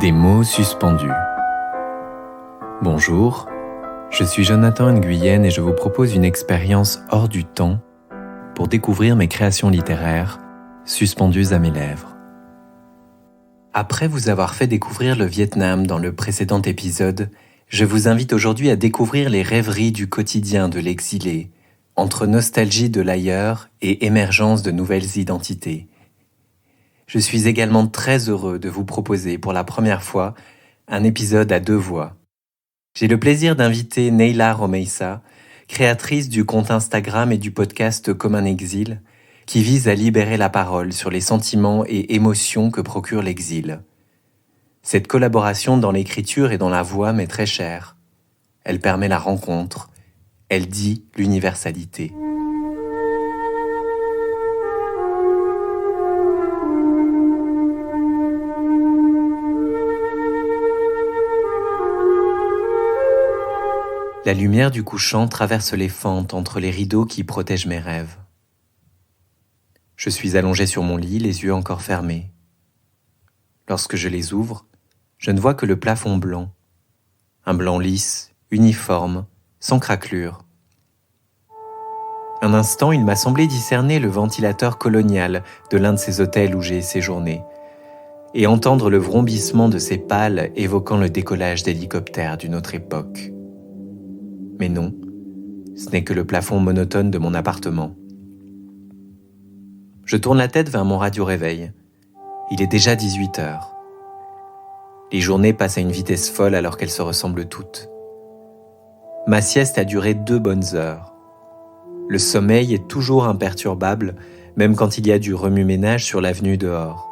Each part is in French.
Des mots suspendus. Bonjour, je suis Jonathan Nguyen et je vous propose une expérience hors du temps pour découvrir mes créations littéraires suspendues à mes lèvres. Après vous avoir fait découvrir le Vietnam dans le précédent épisode, je vous invite aujourd'hui à découvrir les rêveries du quotidien de l'exilé, entre nostalgie de l'ailleurs et émergence de nouvelles identités. Je suis également très heureux de vous proposer pour la première fois un épisode à 2 voix. J'ai le plaisir d'inviter Neyla Romeissa, créatrice du compte Instagram et du podcast Comme un exil, qui vise à libérer la parole sur les sentiments et émotions que procure l'exil. Cette collaboration dans l'écriture et dans la voix m'est très chère. Elle permet la rencontre, elle dit l'universalité. La lumière du couchant traverse les fentes entre les rideaux qui protègent mes rêves. Je suis allongé sur mon lit, les yeux encore fermés. Lorsque je les ouvre, je ne vois que le plafond blanc. Un blanc lisse, uniforme, sans craquelure. Un instant, il m'a semblé discerner le ventilateur colonial de l'un de ces hôtels où j'ai séjourné et entendre le vrombissement de ces pales évoquant le décollage d'hélicoptères d'une autre époque. Mais non, ce n'est que le plafond monotone de mon appartement. Je tourne la tête vers mon radio-réveil. Il est déjà 18h. Les journées passent à une vitesse folle alors qu'elles se ressemblent toutes. Ma sieste a duré 2 bonnes heures. Le sommeil est toujours imperturbable, même quand il y a du remue-ménage sur l'avenue dehors.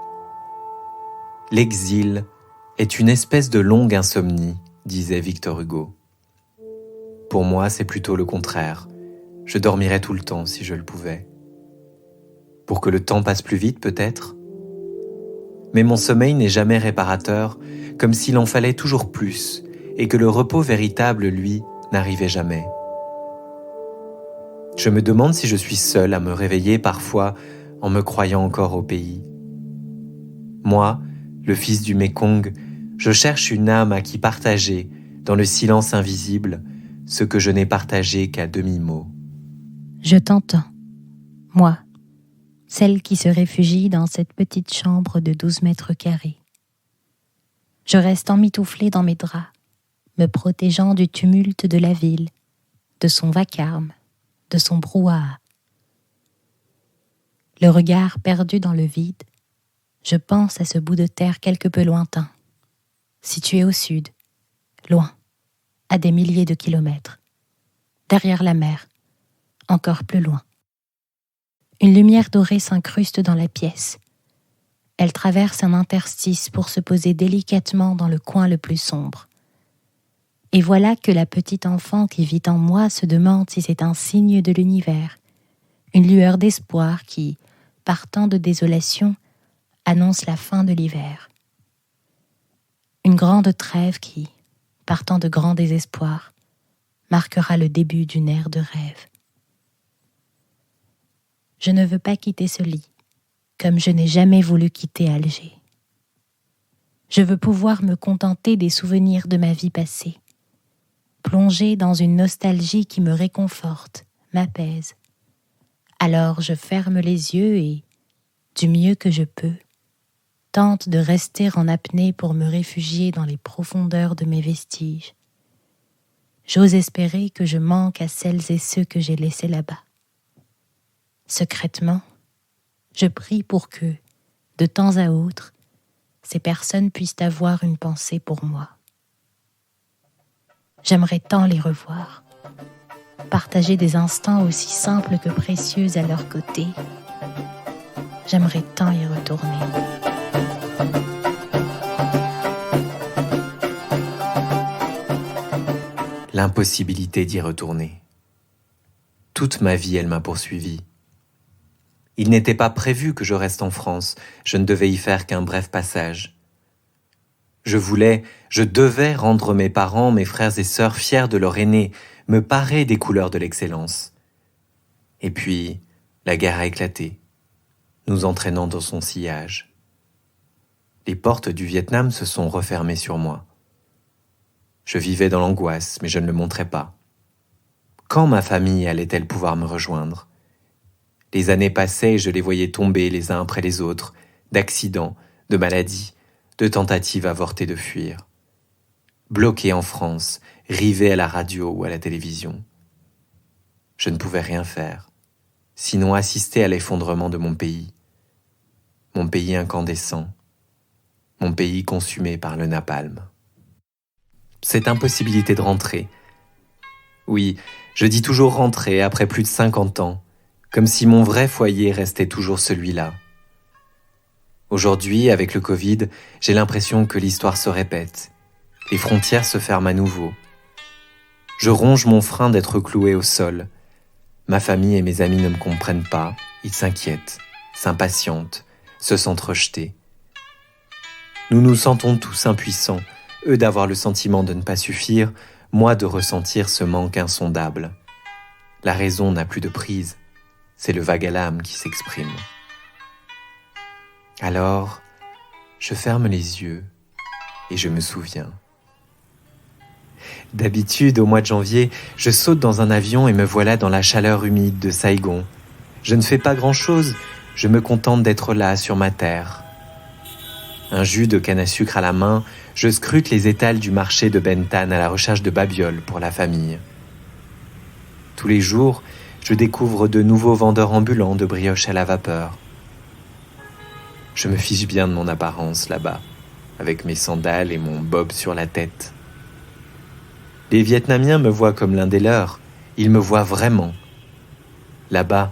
L'exil est une espèce de longue insomnie, disait Victor Hugo. Pour moi, c'est plutôt le contraire. Je dormirais tout le temps si je le pouvais. Pour que le temps passe plus vite, peut-être. Mais mon sommeil n'est jamais réparateur, comme s'il en fallait toujours plus, et que le repos véritable, lui, n'arrivait jamais. Je me demande si je suis seul à me réveiller parfois en me croyant encore au pays. Moi, le fils du Mékong, je cherche une âme à qui partager, dans le silence invisible, ce que je n'ai partagé qu'à demi-mot. Je t'entends, moi, celle qui se réfugie dans cette petite chambre de 12 mètres carrés. Je reste emmitouflée dans mes draps, me protégeant du tumulte de la ville, de son vacarme, de son brouhaha. Le regard perdu dans le vide, je pense à ce bout de terre quelque peu lointain, situé au sud, loin, à des milliers de kilomètres, derrière la mer, encore plus loin. Une lumière dorée s'incruste dans la pièce. Elle traverse un interstice pour se poser délicatement dans le coin le plus sombre. Et voilà que la petite enfant qui vit en moi se demande si c'est un signe de l'univers, une lueur d'espoir qui, partant de désolation, annonce la fin de l'hiver. Une grande trêve qui, partant de grand désespoir, marquera le début d'une ère de rêve. Je ne veux pas quitter ce lit, comme je n'ai jamais voulu quitter Alger. Je veux pouvoir me contenter des souvenirs de ma vie passée, plonger dans une nostalgie qui me réconforte, m'apaise. Alors je ferme les yeux et, du mieux que je peux, tente de rester en apnée pour me réfugier dans les profondeurs de mes vestiges. J'ose espérer que je manque à celles et ceux que j'ai laissés là-bas. Secrètement, je prie pour que, de temps à autre, ces personnes puissent avoir une pensée pour moi. J'aimerais tant les revoir, partager des instants aussi simples que précieux à leur côté. J'aimerais tant y retourner. L'impossibilité d'y retourner. Toute ma vie, elle m'a poursuivi. Il n'était pas prévu que je reste en France, je ne devais y faire qu'un bref passage. Je devais rendre mes parents, mes frères et sœurs fiers de leur aîné, me parer des couleurs de l'excellence. Et puis, la guerre a éclaté, nous entraînant dans son sillage. Les portes du Vietnam se sont refermées sur moi. Je vivais dans l'angoisse, mais je ne le montrais pas. Quand ma famille allait-elle pouvoir me rejoindre ? Les années passaient et je les voyais tomber les uns après les autres, d'accidents, de maladies, de tentatives avortées de fuir. Bloqués en France, rivés à la radio ou à la télévision. Je ne pouvais rien faire, sinon assister à l'effondrement de mon pays incandescent, mon pays consumé par le napalm. Cette impossibilité de rentrer. Oui, je dis toujours rentrer après plus de 50 ans, comme si mon vrai foyer restait toujours celui-là. Aujourd'hui, avec le Covid, j'ai l'impression que l'histoire se répète. Les frontières se ferment à nouveau. Je ronge mon frein d'être cloué au sol. Ma famille et mes amis ne me comprennent pas, ils s'inquiètent, s'impatientent, se sentent rejetés. Nous nous sentons tous impuissants, eux d'avoir le sentiment de ne pas suffire, moi de ressentir ce manque insondable. La raison n'a plus de prise, c'est le vague à l'âme qui s'exprime. Alors, je ferme les yeux et je me souviens. D'habitude, au mois de janvier, je saute dans un avion et me voilà dans la chaleur humide de Saigon. Je ne fais pas grand-chose, je me contente d'être là, sur ma terre. Un jus de canne à sucre à la main, je scrute les étals du marché de Ben Thanh à la recherche de babioles pour la famille. Tous les jours, je découvre de nouveaux vendeurs ambulants de brioches à la vapeur. Je me fiche bien de mon apparence là-bas, avec mes sandales et mon bob sur la tête. Les Vietnamiens me voient comme l'un des leurs, ils me voient vraiment. Là-bas,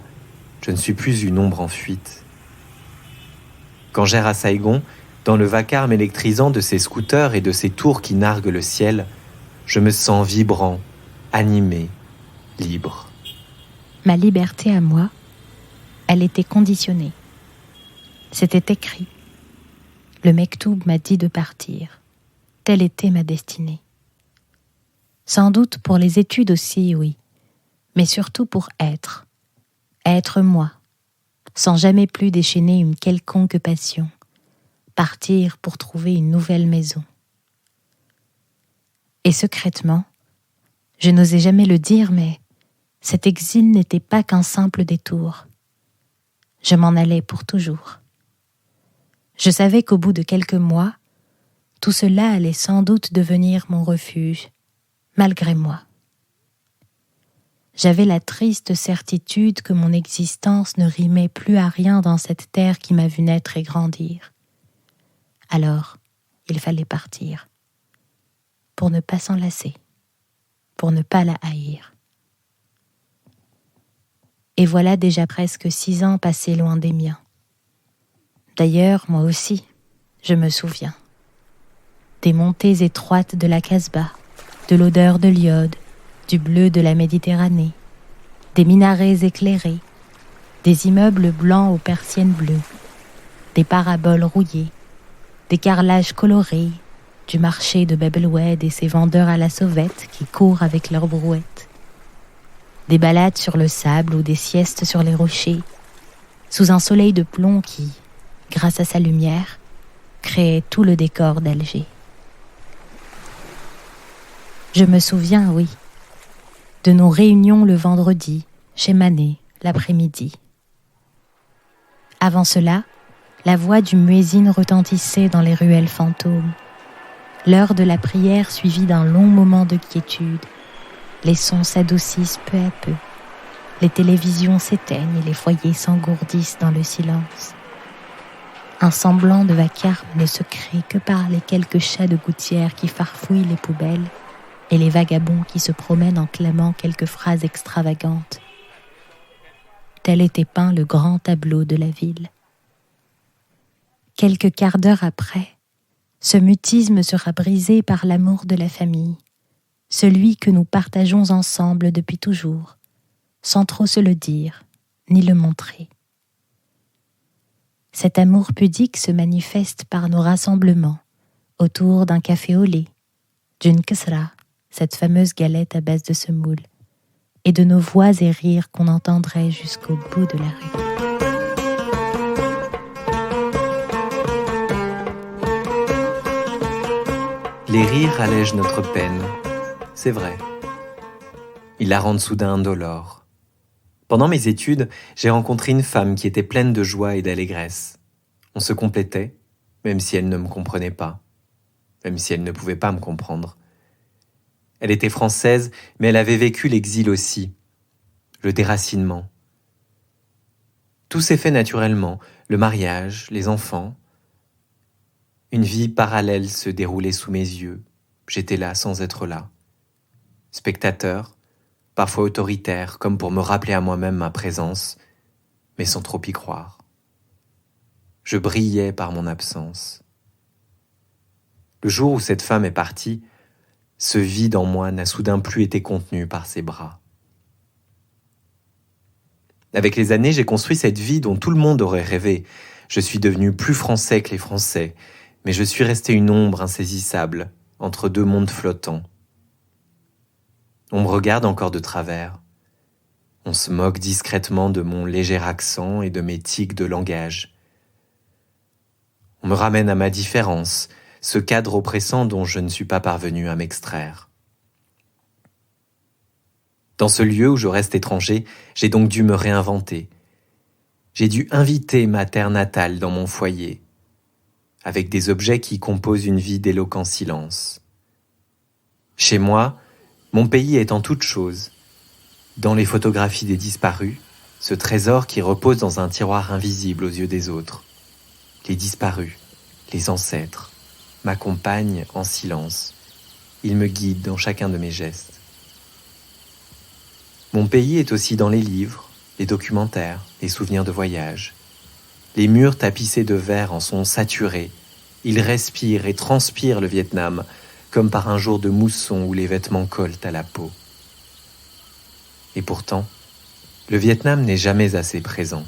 je ne suis plus une ombre en fuite. Quand j'erre à Saigon, dans le vacarme électrisant de ces scooters et de ces tours qui narguent le ciel, je me sens vibrant, animé, libre. Ma liberté à moi, elle était conditionnée. C'était écrit. Le mektoub m'a dit de partir. Telle était ma destinée. Sans doute pour les études aussi, oui, mais surtout pour être moi, sans jamais plus déchaîner une quelconque passion, partir pour trouver une nouvelle maison. Et secrètement, je n'osais jamais le dire, mais cet exil n'était pas qu'un simple détour. Je m'en allais pour toujours. Je savais qu'au bout de quelques mois, tout cela allait sans doute devenir mon refuge, malgré moi. J'avais la triste certitude que mon existence ne rimait plus à rien dans cette terre qui m'a vu naître et grandir. Alors, il fallait partir, pour ne pas s'enlacer, pour ne pas la haïr. Et voilà déjà presque 6 ans passés loin des miens. D'ailleurs, moi aussi, je me souviens. Des montées étroites de la Casbah, de l'odeur de l'iode, du bleu de la Méditerranée, des minarets éclairés, des immeubles blancs aux persiennes bleues, des paraboles rouillées, des carrelages colorés, du marché de Bab el-Oued et ses vendeurs à la sauvette qui courent avec leurs brouettes, des balades sur le sable ou des siestes sur les rochers, sous un soleil de plomb qui, grâce à sa lumière, créait tout le décor d'Alger. Je me souviens, oui, de nos réunions le vendredi, chez Mané, l'après-midi. Avant cela, la voix du muezzin retentissait dans les ruelles fantômes. L'heure de la prière suivie d'un long moment de quiétude. Les sons s'adoucissent peu à peu. Les télévisions s'éteignent et les foyers s'engourdissent dans le silence. Un semblant de vacarme ne se crée que par les quelques chats de gouttière qui farfouillent les poubelles et les vagabonds qui se promènent en clamant quelques phrases extravagantes. Tel était peint le grand tableau de la ville. Quelques quarts d'heure après, ce mutisme sera brisé par l'amour de la famille, celui que nous partageons ensemble depuis toujours, sans trop se le dire, ni le montrer. Cet amour pudique se manifeste par nos rassemblements autour d'un café au lait, d'une kesra, cette fameuse galette à base de semoule, et de nos voix et rires qu'on entendrait jusqu'au bout de la rue. Les rires allègent notre peine, c'est vrai. Ils la rendent soudain indolore. Pendant mes études, j'ai rencontré une femme qui était pleine de joie et d'allégresse. On se complétait, même si elle ne me comprenait pas, même si elle ne pouvait pas me comprendre. Elle était française, mais elle avait vécu l'exil aussi, le déracinement. Tout s'est fait naturellement, le mariage, les enfants. Une vie parallèle se déroulait sous mes yeux. J'étais là sans être là. Spectateur, parfois autoritaire, comme pour me rappeler à moi-même ma présence, mais sans trop y croire. Je brillais par mon absence. Le jour où cette femme est partie, ce vide en moi n'a soudain plus été contenu par ses bras. Avec les années, j'ai construit cette vie dont tout le monde aurait rêvé. Je suis devenu plus français que les Français, mais je suis resté une ombre insaisissable, entre deux mondes flottants. On me regarde encore de travers. On se moque discrètement de mon léger accent et de mes tics de langage. On me ramène à ma différence, ce cadre oppressant dont je ne suis pas parvenu à m'extraire. Dans ce lieu où je reste étranger, j'ai donc dû me réinventer. J'ai dû inviter ma terre natale dans mon foyer, avec des objets qui composent une vie d'éloquent silence. Chez moi, mon pays est en toute chose. Dans les photographies des disparus, ce trésor qui repose dans un tiroir invisible aux yeux des autres. Les disparus, les ancêtres, m'accompagnent en silence. Ils me guident dans chacun de mes gestes. Mon pays est aussi dans les livres, les documentaires, les souvenirs de voyage. Les murs tapissés de verre en sont saturés. Ils respirent et transpirent le Vietnam, comme par un jour de mousson où les vêtements collent à la peau. Et pourtant, le Vietnam n'est jamais assez présent.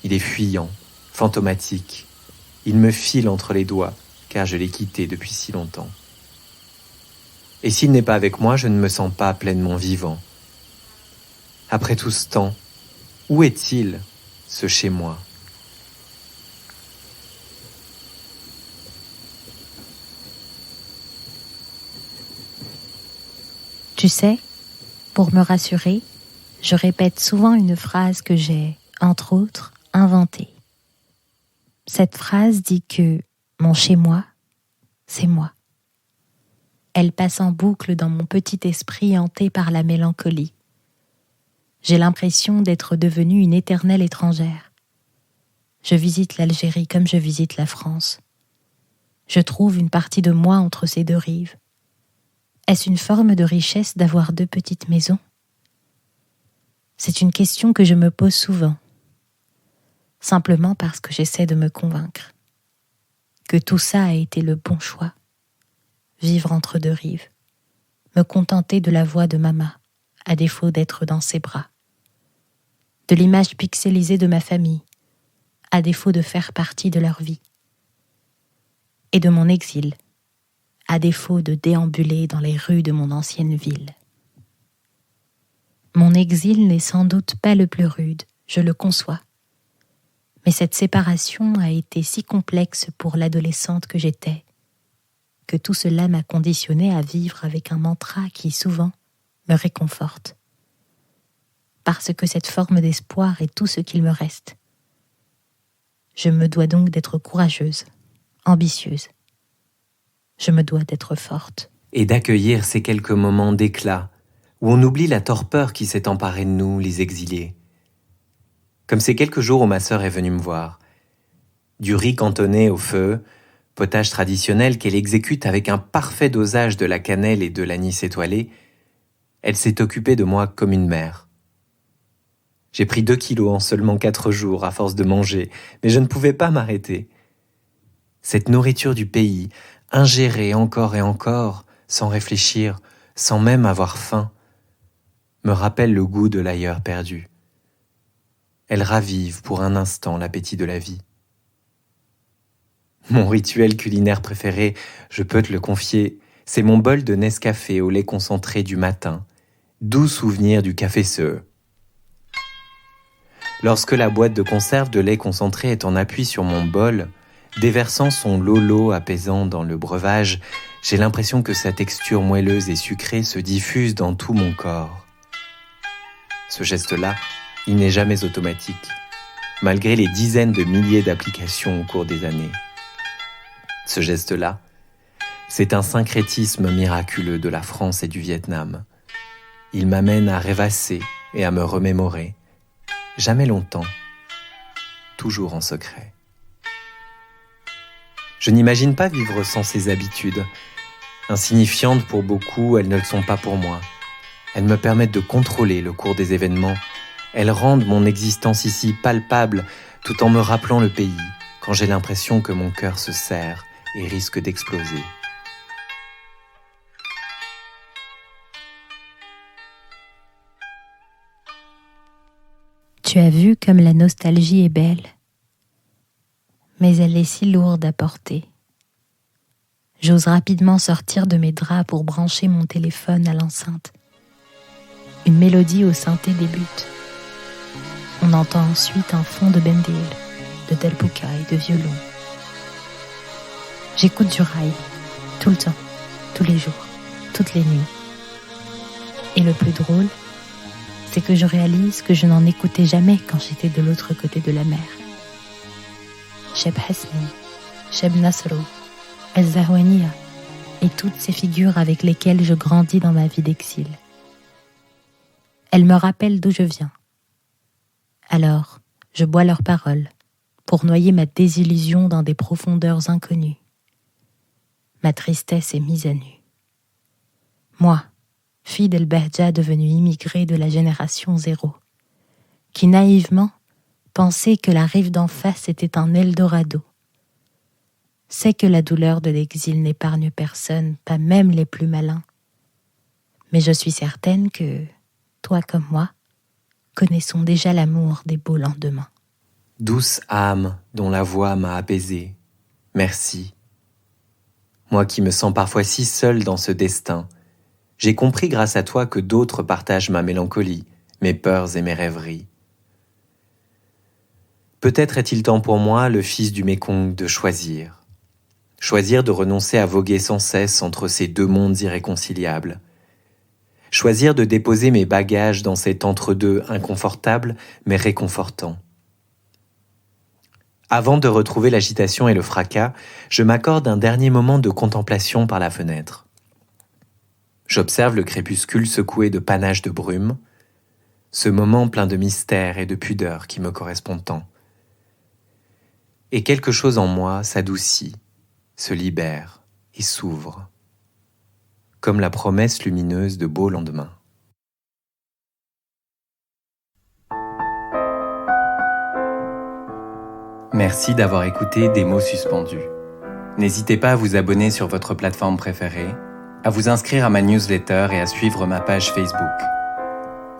Il est fuyant, fantomatique. Il me file entre les doigts, car je l'ai quitté depuis si longtemps. Et s'il n'est pas avec moi, je ne me sens pas pleinement vivant. Après tout ce temps, où est-il, ce chez moi ? Tu sais, pour me rassurer, je répète souvent une phrase que j'ai, entre autres, inventée. Cette phrase dit que mon chez-moi, c'est moi. Elle passe en boucle dans mon petit esprit hanté par la mélancolie. J'ai l'impression d'être devenue une éternelle étrangère. Je visite l'Algérie comme je visite la France. Je trouve une partie de moi entre ces deux rives. Est-ce une forme de richesse d'avoir deux petites maisons ? C'est une question que je me pose souvent, simplement parce que j'essaie de me convaincre que tout ça a été le bon choix. Vivre entre deux rives, me contenter de la voix de Mama, à défaut d'être dans ses bras, de l'image pixelisée de ma famille, à défaut de faire partie de leur vie, et de mon exil, à défaut de déambuler dans les rues de mon ancienne ville. Mon exil n'est sans doute pas le plus rude, je le conçois, mais cette séparation a été si complexe pour l'adolescente que j'étais, que tout cela m'a conditionnée à vivre avec un mantra qui, souvent, me réconforte. Parce que cette forme d'espoir est tout ce qu'il me reste. Je me dois donc d'être courageuse, ambitieuse. Je me dois d'être forte. Et d'accueillir ces quelques moments d'éclat, où on oublie la torpeur qui s'est emparée de nous, les exilés. Comme ces quelques jours où ma sœur est venue me voir. Du riz cantonné au feu, potage traditionnel qu'elle exécute avec un parfait dosage de la cannelle et de l'anis étoilé, elle s'est occupée de moi comme une mère. J'ai pris 2 kilos en seulement 4 jours à force de manger, mais je ne pouvais pas m'arrêter. Cette nourriture du pays, ingérée encore et encore, sans réfléchir, sans même avoir faim, me rappelle le goût de l'ailleurs perdu. Elle ravive pour un instant l'appétit de la vie. Mon rituel culinaire préféré, je peux te le confier, c'est mon bol de Nescafé au lait concentré du matin, doux souvenir du café seux. Lorsque la boîte de conserve de lait concentré est en appui sur mon bol, Déversant son lolo apaisant dans le breuvage, j'ai l'impression que sa texture moelleuse et sucrée se diffuse dans tout mon corps. Ce geste-là, il n'est jamais automatique, malgré les dizaines de milliers d'applications au cours des années. Ce geste-là, c'est un syncrétisme miraculeux de la France et du Vietnam. Il m'amène à rêvasser et à me remémorer, jamais longtemps, toujours en secret. Je n'imagine pas vivre sans ces habitudes. Insignifiantes pour beaucoup, elles ne le sont pas pour moi. Elles me permettent de contrôler le cours des événements. Elles rendent mon existence ici palpable, tout en me rappelant le pays, quand j'ai l'impression que mon cœur se serre et risque d'exploser. Tu as vu comme la nostalgie est belle, mais elle est si lourde à porter. J'ose rapidement sortir de mes draps pour brancher mon téléphone à l'enceinte. Une mélodie au synthé débute. On entend ensuite un fond de bendil, de Del Buca et de violon. J'écoute du rail, tout le temps, tous les jours, toutes les nuits. Et le plus drôle, c'est que je réalise que je n'en écoutais jamais quand j'étais de l'autre côté de la mer. Cheb Hasni, Cheb Nasro, El-Zahouania et toutes ces figures avec lesquelles je grandis dans ma vie d'exil. Elles me rappellent d'où je viens. Alors, je bois leurs paroles pour noyer ma désillusion dans des profondeurs inconnues. Ma tristesse est mise à nu. Moi, fille d'El-Bahja devenue immigrée de la génération 0, qui naïvement pensait que la rive d'en face était un Eldorado, sait que la douleur de l'exil n'épargne personne, pas même les plus malins. Mais je suis certaine que, toi comme moi, connaissons déjà l'amour des beaux lendemains. Douce âme dont la voix m'a apaisé, merci. Moi qui me sens parfois si seul dans ce destin, j'ai compris grâce à toi que d'autres partagent ma mélancolie, mes peurs et mes rêveries. Peut-être est-il temps pour moi, le fils du Mékong, de choisir. Choisir de renoncer à voguer sans cesse entre ces deux mondes irréconciliables. Choisir de déposer mes bagages dans cet entre-deux inconfortable mais réconfortant. Avant de retrouver l'agitation et le fracas, je m'accorde un dernier moment de contemplation par la fenêtre. J'observe le crépuscule secoué de panaches de brume, ce moment plein de mystère et de pudeur qui me correspond tant. Et quelque chose en moi s'adoucit, se libère et s'ouvre, comme la promesse lumineuse de beaux lendemains. Merci d'avoir écouté Des mots suspendus. N'hésitez pas à vous abonner sur votre plateforme préférée, à vous inscrire à ma newsletter et à suivre ma page Facebook.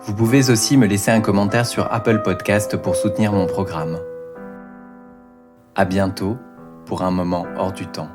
Vous pouvez aussi me laisser un commentaire sur Apple Podcast pour soutenir mon programme. À bientôt pour un moment hors du temps.